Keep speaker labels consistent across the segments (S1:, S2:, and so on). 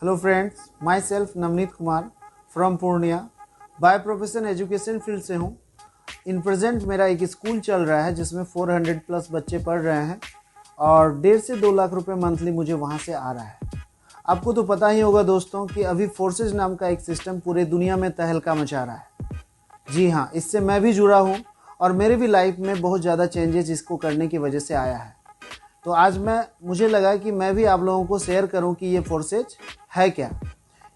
S1: Hello friends, my self Navneet Kumar from Purnia. By profession education field से हूँ। In present मेरा एक स्कूल चल रहा है जिसमें 400 प्लस बच्चे पढ़ रहे हैं और 1.5 से 2 लाख रुपए मंथली मुझे वहाँ से आ रहा है। आपको तो पता ही होगा दोस्तों कि अभी फोर्सेज नाम का एक सिस्टम पूरे दुनिया में तहलका मचा रहा है। जी हाँ, इससे मैं भी जुड़ा हूँ और मेरे भी लाइफ में बहुत ज़्यादा चेंजेस इसको करने की वजह से आया है। तो आज मुझे लगा कि मैं भी आप लोगों को शेयर करूं कि ये फोर्सेज है क्या।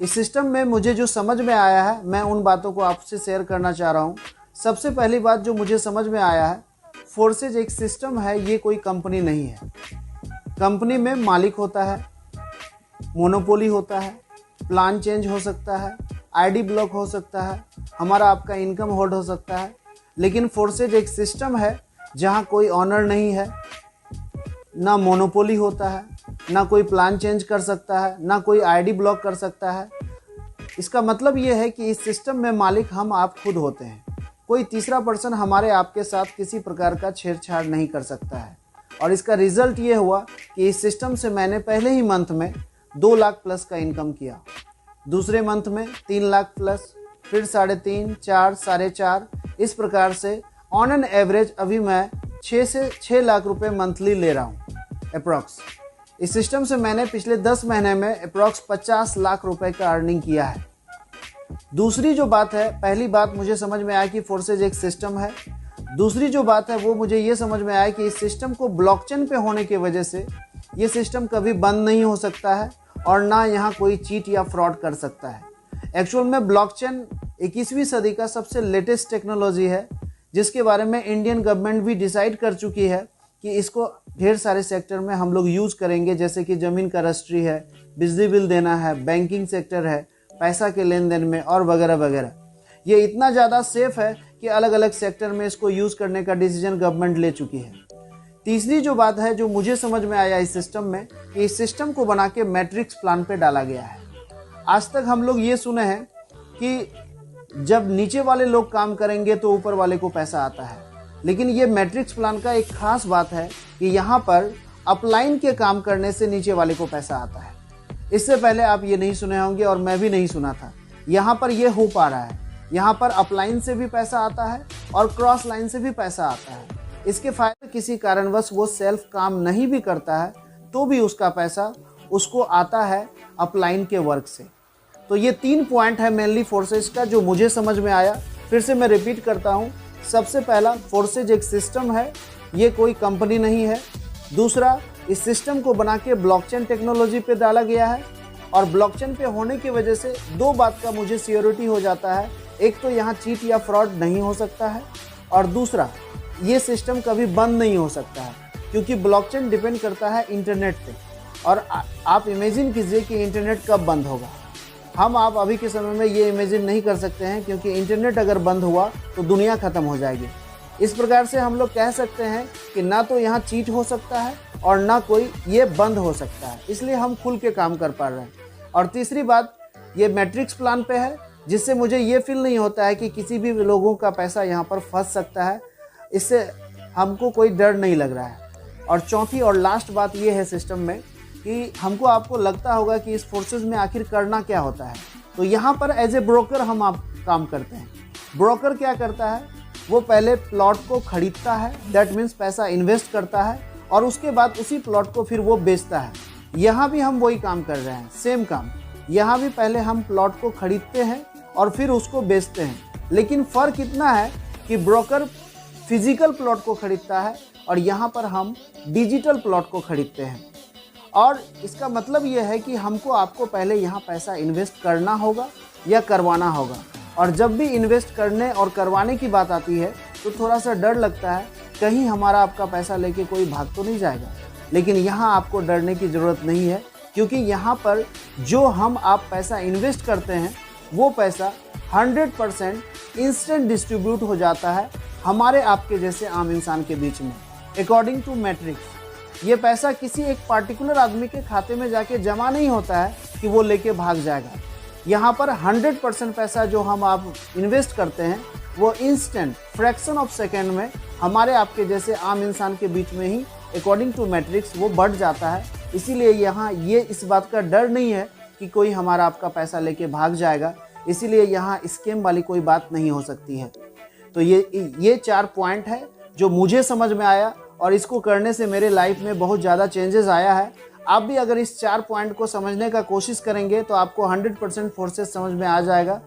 S1: इस सिस्टम में मुझे जो समझ में आया है मैं उन बातों को आपसे शेयर करना चाह रहा हूं। सबसे पहली बात जो मुझे समझ में आया है, फोर्सेज एक सिस्टम है, ये कोई कंपनी नहीं है। कंपनी में मालिक होता है, मोनोपोली होता है, प्लान चेंज हो सकता है, आईडी ब्लॉक हो सकता है, हमारा आपका इनकम होल्ड हो सकता है। लेकिन फोर्सेज एक सिस्टम है जहाँ कोई ऑनर नहीं है, ना मोनोपोली होता है, ना कोई प्लान चेंज कर सकता है, ना कोई आईडी ब्लॉक कर सकता है। इसका मतलब ये है कि इस सिस्टम में मालिक हम आप खुद होते हैं। कोई तीसरा पर्सन हमारे आपके साथ किसी प्रकार का छेड़छाड़ नहीं कर सकता है। और इसका रिजल्ट ये हुआ कि इस सिस्टम से मैंने पहले ही मंथ में 2 लाख प्लस का इनकम किया, दूसरे मंथ में 3 लाख प्लस, फिर 3.5, 4, 4.5, इस प्रकार से ऑन एन एवरेज अभी मैं 6 से 6 लाख रुपए मंथली ले रहा हूँ अप्रॉक्स। इस सिस्टम से मैंने पिछले 10 महीने में अप्रॉक्स 50 लाख रुपए का अर्निंग किया है। दूसरी जो बात है, पहली बात मुझे समझ में आया कि फोर्सेज एक सिस्टम है। दूसरी जो बात है वो मुझे ये समझ में आया कि इस सिस्टम को ब्लॉकचेन पे होने की वजह से ये सिस्टम कभी बंद नहीं हो सकता है और ना यहाँ कोई चीट या फ्रॉड कर सकता है। एक्चुअल में ब्लॉकचेन 21वीं सदी का सबसे लेटेस्ट टेक्नोलॉजी है जिसके बारे में इंडियन गवर्नमेंट भी डिसाइड कर चुकी है कि इसको ढेर सारे सेक्टर में हम लोग यूज़ करेंगे, जैसे कि ज़मीन का रजिस्ट्री है, बिजली बिल देना है, बैंकिंग सेक्टर है, पैसा के लेन देन में और वगैरह वगैरह। ये इतना ज़्यादा सेफ है कि अलग अलग सेक्टर में इसको यूज़ करने का डिसीजन गवर्नमेंट ले चुकी है। तीसरी जो बात है जो मुझे समझ में आया इस सिस्टम में, कि इस सिस्टम को बना के मैट्रिक्स प्लान पे डाला गया है। आज तक हम लोग ये सुने हैं कि जब नीचे वाले लोग काम करेंगे तो ऊपर वाले को पैसा आता है, लेकिन ये मैट्रिक्स प्लान का एक खास बात है कि यहाँ पर अपलाइन के काम करने से नीचे वाले को पैसा आता है। इससे पहले आप ये नहीं सुने होंगे और मैं भी नहीं सुना था। यहाँ पर ये हो पा रहा है। यहाँ पर अपलाइन से भी पैसा आता है और क्रॉस लाइन से भी पैसा आता है। इसके फायदे, किसी कारणवश वो सेल्फ काम नहीं भी करता है तो भी उसका पैसा उसको आता है अपलाइन के वर्क से। तो ये 3 पॉइंट है मेनली फोर्सेज का जो मुझे समझ में आया। फिर से मैं रिपीट करता हूँ। सबसे पहला, फोर्सेज एक सिस्टम है, ये कोई कंपनी नहीं है। दूसरा, इस सिस्टम को बना के ब्लॉकचेन टेक्नोलॉजी पे डाला गया है और ब्लॉकचेन पे होने की वजह से 2 बात का मुझे श्योरिटी हो जाता है। एक तो यहाँ चीट या फ्रॉड नहीं हो सकता है और दूसरा, ये सिस्टम कभी बंद नहीं हो सकता है क्योंकि ब्लॉकचेन डिपेंड करता है इंटरनेट पे। और आप इमेजिन कीजिए कि इंटरनेट कब बंद होगा। हम आप अभी के समय में ये इमेजिन नहीं कर सकते हैं क्योंकि इंटरनेट अगर बंद हुआ तो दुनिया ख़त्म हो जाएगी। इस प्रकार से हम लोग कह सकते हैं कि ना तो यहाँ चीट हो सकता है और ना कोई ये बंद हो सकता है, इसलिए हम खुल के काम कर पा रहे हैं। और तीसरी बात, ये मैट्रिक्स प्लान पे है जिससे मुझे ये फील नहीं होता है कि किसी भी लोगों का पैसा यहाँ पर फंस सकता है। इससे हमको कोई डर नहीं लग रहा है। और चौथी और लास्ट बात ये है सिस्टम में कि हमको आपको लगता होगा कि इस फोर्सेज में आखिर करना क्या होता है। तो यहाँ पर एज ए ब्रोकर हम आप काम करते हैं। ब्रोकर क्या करता है, वो पहले प्लॉट को खरीदता है, दैट मीन्स पैसा इन्वेस्ट करता है और उसके बाद उसी प्लॉट को फिर वो बेचता है। यहाँ भी हम वही काम कर रहे हैं, सेम काम। यहाँ भी पहले हम प्लॉट को खरीदते हैं और फिर उसको बेचते हैं, लेकिन फ़र्क इतना है कि ब्रोकर फिजिकल प्लॉट को खरीदता है और यहाँ पर हम डिजिटल प्लॉट को खरीदते हैं। और इसका मतलब ये है कि हमको आपको पहले यहाँ पैसा इन्वेस्ट करना होगा या करवाना होगा। और जब भी इन्वेस्ट करने और करवाने की बात आती है तो थोड़ा सा डर लगता है कहीं हमारा आपका पैसा लेके कोई भाग तो नहीं जाएगा। लेकिन यहाँ आपको डरने की ज़रूरत नहीं है क्योंकि यहाँ पर जो हम आप पैसा इन्वेस्ट करते हैं वो पैसा 100% इंस्टेंट डिस्ट्रीब्यूट हो जाता है हमारे आपके जैसे आम इंसान के बीच में। अकॉर्डिंग टू मैट्रिक्स, ये पैसा किसी एक पार्टिकुलर आदमी के खाते में जाके जमा नहीं होता है कि वो लेके भाग जाएगा। यहाँ पर 100% पैसा जो हम आप इन्वेस्ट करते हैं वो इंस्टेंट फ्रैक्शन ऑफ सेकेंड में हमारे आपके जैसे आम इंसान के बीच में ही अकॉर्डिंग टू मैट्रिक्स वो बढ़ जाता है। इसीलिए यहाँ ये इस बात का डर नहीं है कि कोई हमारा आपका पैसा लेके भाग जाएगा, इसीलिए यहाँ स्कैम वाली कोई बात नहीं हो सकती है। तो ये 4 पॉइंट है जो मुझे समझ में आया और इसको करने से मेरे लाइफ में बहुत ज़्यादा चेंजेस आया है। आप भी अगर इस 4 पॉइंट को समझने का कोशिश करेंगे तो आपको 100% फोर्सेस समझ में आ जाएगा